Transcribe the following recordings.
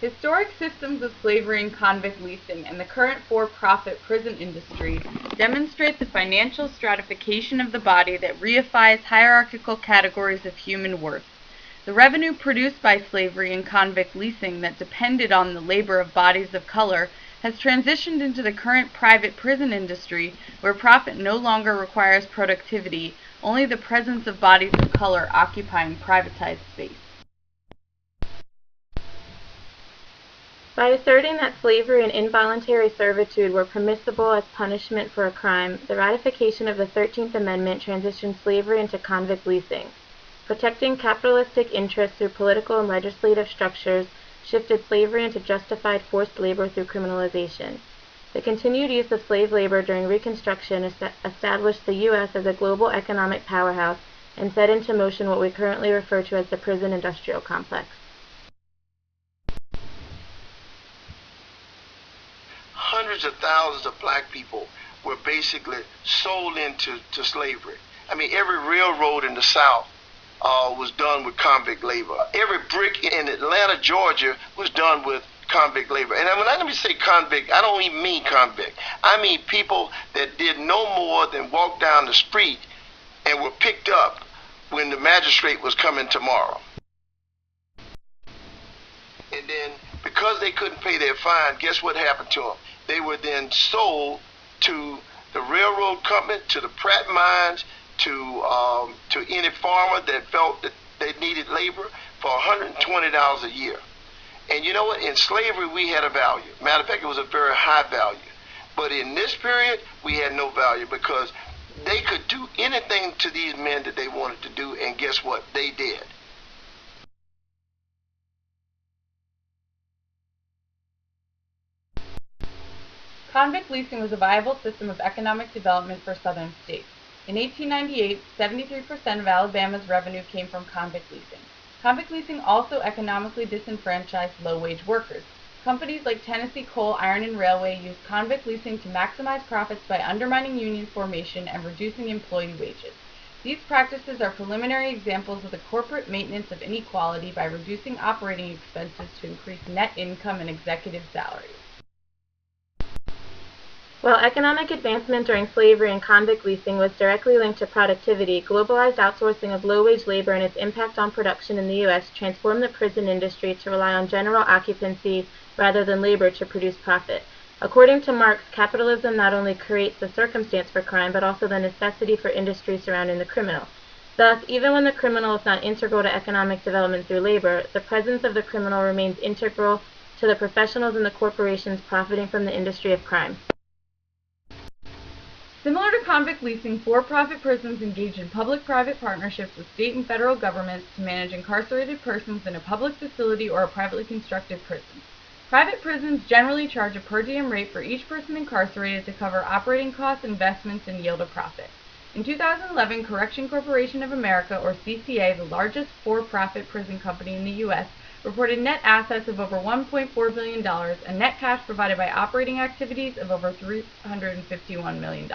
Historic systems of slavery and convict leasing and the current for-profit prison industry demonstrate the financial stratification of the body that reifies hierarchical categories of human worth. The revenue produced by slavery and convict leasing that depended on the labor of bodies of color has transitioned into the current private prison industry, where profit no longer requires productivity, only the presence of bodies of color occupying privatized space. By asserting that slavery and involuntary servitude were permissible as punishment for a crime, the ratification of the 13th Amendment transitioned slavery into convict leasing. Protecting capitalistic interests through political and legislative structures shifted slavery into justified forced labor through criminalization. The continued use of slave labor during Reconstruction established the U.S. as a global economic powerhouse and set into motion what we currently refer to as the prison industrial complex. Hundreds of thousands of black people were basically sold into slavery. I mean, every railroad in the South was done with convict labor. Every brick in Atlanta, Georgia was done with convict labor. And when I say convict, I don't even mean convict. I mean people that did no more than walk down the street and were picked up when the magistrate was coming tomorrow. And then because they couldn't pay their fine, guess what happened to them? They were then sold to the railroad company, to the Pratt mines, to any farmer that felt that they needed labor for $120 a year. And you know what? In slavery, we had a value. Matter of fact, it was a very high value. But in this period, we had no value because they could do anything to these men that they wanted to do, and guess what? They did. Convict leasing was a viable system of economic development for Southern states. In 1898, 73% of Alabama's revenue came from convict leasing. Convict leasing also economically disenfranchised low-wage workers. Companies like Tennessee Coal, Iron, and Railway used convict leasing to maximize profits by undermining union formation and reducing employee wages. These practices are preliminary examples of the corporate maintenance of inequality by reducing operating expenses to increase net income and executive salaries. While economic advancement during slavery and convict leasing was directly linked to productivity, globalized outsourcing of low-wage labor and its impact on production in the U.S. transformed the prison industry to rely on general occupancy rather than labor to produce profit. According to Marx, capitalism not only creates the circumstance for crime, but also the necessity for industry surrounding the criminal. Thus, even when the criminal is not integral to economic development through labor, the presence of the criminal remains integral to the professionals and the corporations profiting from the industry of crime. Similar to convict leasing, for-profit prisons engage in public-private partnerships with state and federal governments to manage incarcerated persons in a public facility or a privately constructed prison. Private prisons generally charge a per diem rate for each person incarcerated to cover operating costs, investments, and yield a profit. In 2011, Correction Corporation of America, or CCA, the largest for-profit prison company in the U.S., reported net assets of over $1.4 billion and net cash provided by operating activities of over $351 million.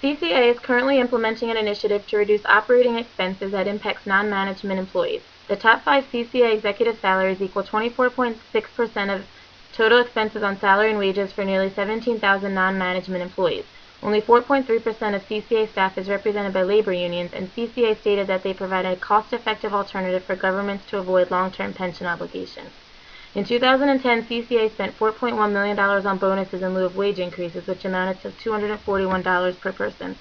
CCA is currently implementing an initiative to reduce operating expenses that impacts non-management employees. The top 5 CCA executive salaries equal 24.6% of total expenses on salary and wages for nearly 17,000 non-management employees. Only 4.3% of CCA staff is represented by labor unions, and CCA stated that they provide a cost-effective alternative for governments to avoid long-term pension obligations. In 2010, CCA spent $4.1 million on bonuses in lieu of wage increases, which amounted to $241 per person.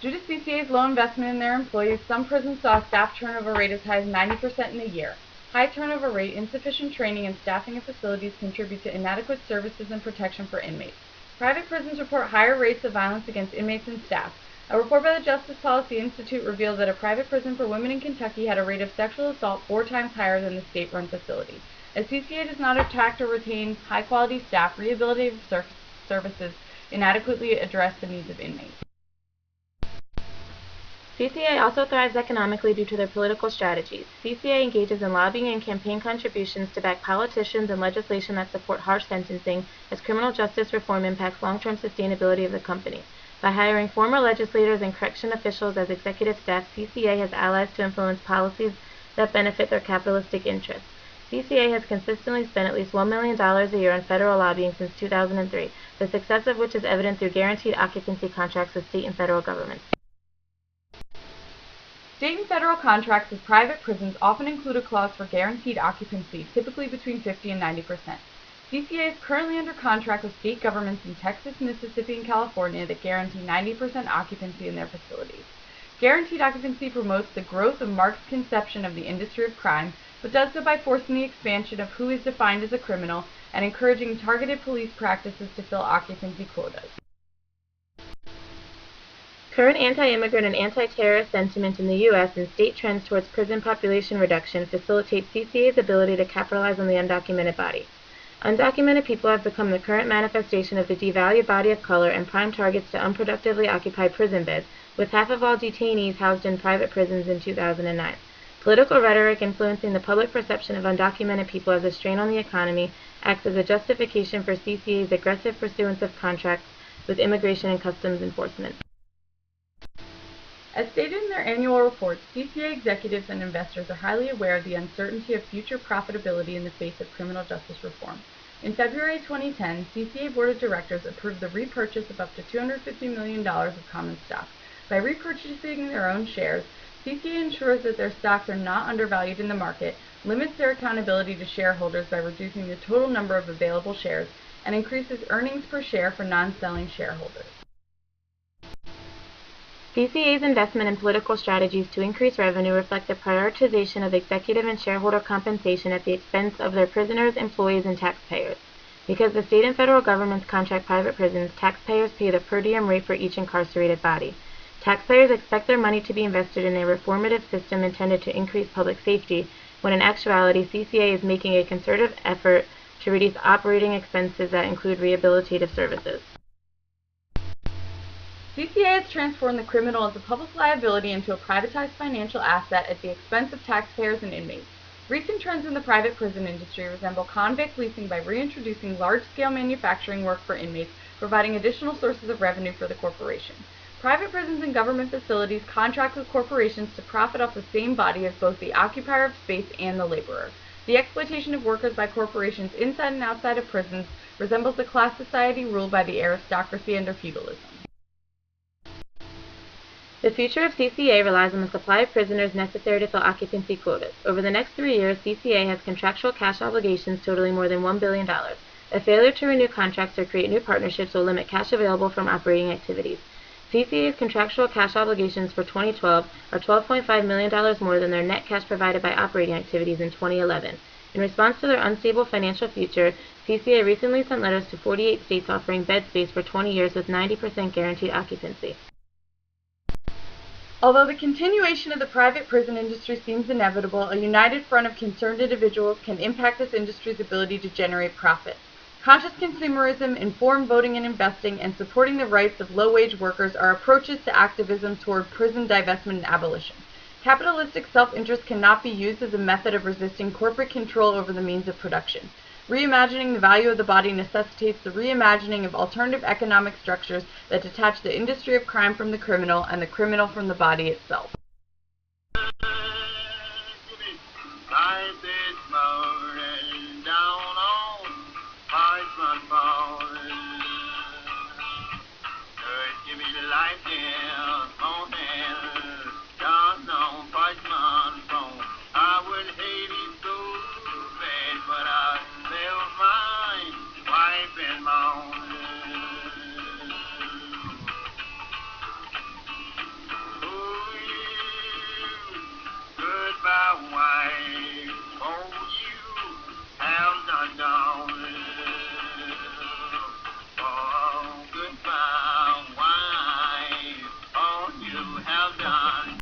Due to CCA's low investment in their employees, some prisons saw a staff turnover rate as high as 90% in a year. High turnover rate, insufficient training, and staffing of facilities contribute to inadequate services and protection for inmates. Private prisons report higher rates of violence against inmates and staff. A report by the Justice Policy Institute revealed that a private prison for women in Kentucky had a rate of sexual assault 4 times higher than the state-run facility. As CCA does not attract or retain high-quality staff, rehabilitative services inadequately address the needs of inmates. CCA also thrives economically due to their political strategies. CCA engages in lobbying and campaign contributions to back politicians and legislation that support harsh sentencing, as criminal justice reform impacts long-term sustainability of the company. By hiring former legislators and correction officials as executive staff, CCA has allies to influence policies that benefit their capitalistic interests. CCA has consistently spent at least $1 million a year on federal lobbying since 2003, the success of which is evident through guaranteed occupancy contracts with state and federal governments. State and federal contracts with private prisons often include a clause for guaranteed occupancy, typically between 50 and 90%. CCA is currently under contract with state governments in Texas, Mississippi, and California that guarantee 90% occupancy in their facilities. Guaranteed occupancy promotes the growth of Marx's conception of the industry of crime, but does so by forcing the expansion of who is defined as a criminal and encouraging targeted police practices to fill occupancy quotas. Current anti-immigrant and anti-terrorist sentiment in the U.S. and state trends towards prison population reduction facilitate CCA's ability to capitalize on the undocumented body. Undocumented people have become the current manifestation of the devalued body of color and prime targets to unproductively occupied prison beds, with half of all detainees housed in private prisons in 2009. Political rhetoric influencing the public perception of undocumented people as a strain on the economy acts as a justification for CCA's aggressive pursuance of contracts with Immigration and Customs Enforcement. As stated in their annual reports, CCA executives and investors are highly aware of the uncertainty of future profitability in the face of criminal justice reform. In February 2010, CCA Board of Directors approved the repurchase of up to $250 million of common stock. By repurchasing their own shares, CCA ensures that their stocks are not undervalued in the market, limits their accountability to shareholders by reducing the total number of available shares, and increases earnings per share for non-selling shareholders. CCA's investment in political strategies to increase revenue reflect the prioritization of executive and shareholder compensation at the expense of their prisoners, employees, and taxpayers. Because the state and federal governments contract private prisons, taxpayers pay the per diem rate for each incarcerated body. Taxpayers expect their money to be invested in a reformative system intended to increase public safety, when in actuality CCA is making a concerted effort to reduce operating expenses that include rehabilitative services. CCA has transformed the criminal as a public liability into a privatized financial asset at the expense of taxpayers and inmates. Recent trends in the private prison industry resemble convict leasing by reintroducing large-scale manufacturing work for inmates, providing additional sources of revenue for the corporation. Private prisons and government facilities contract with corporations to profit off the same body as both the occupier of space and the laborer. The exploitation of workers by corporations inside and outside of prisons resembles a class society ruled by the aristocracy under feudalism. The future of CCA relies on the supply of prisoners necessary to fill occupancy quotas. Over the next 3 years, CCA has contractual cash obligations totaling more than $1 billion. A failure to renew contracts or create new partnerships will limit cash available from operating activities. CCA's contractual cash obligations for 2012 are $12.5 million more than their net cash provided by operating activities in 2011. In response to their unstable financial future, CCA recently sent letters to 48 states offering bed space for 20 years with 90% guaranteed occupancy. Although the continuation of the private prison industry seems inevitable, a united front of concerned individuals can impact this industry's ability to generate profit. Conscious consumerism, informed voting and investing, and supporting the rights of low-wage workers are approaches to activism toward prison divestment and abolition. Capitalistic self-interest cannot be used as a method of resisting corporate control over the means of production. Reimagining the value of the body necessitates the reimagining of alternative economic structures that detach the industry of crime from the criminal and the criminal from the body itself. Give me life, yeah.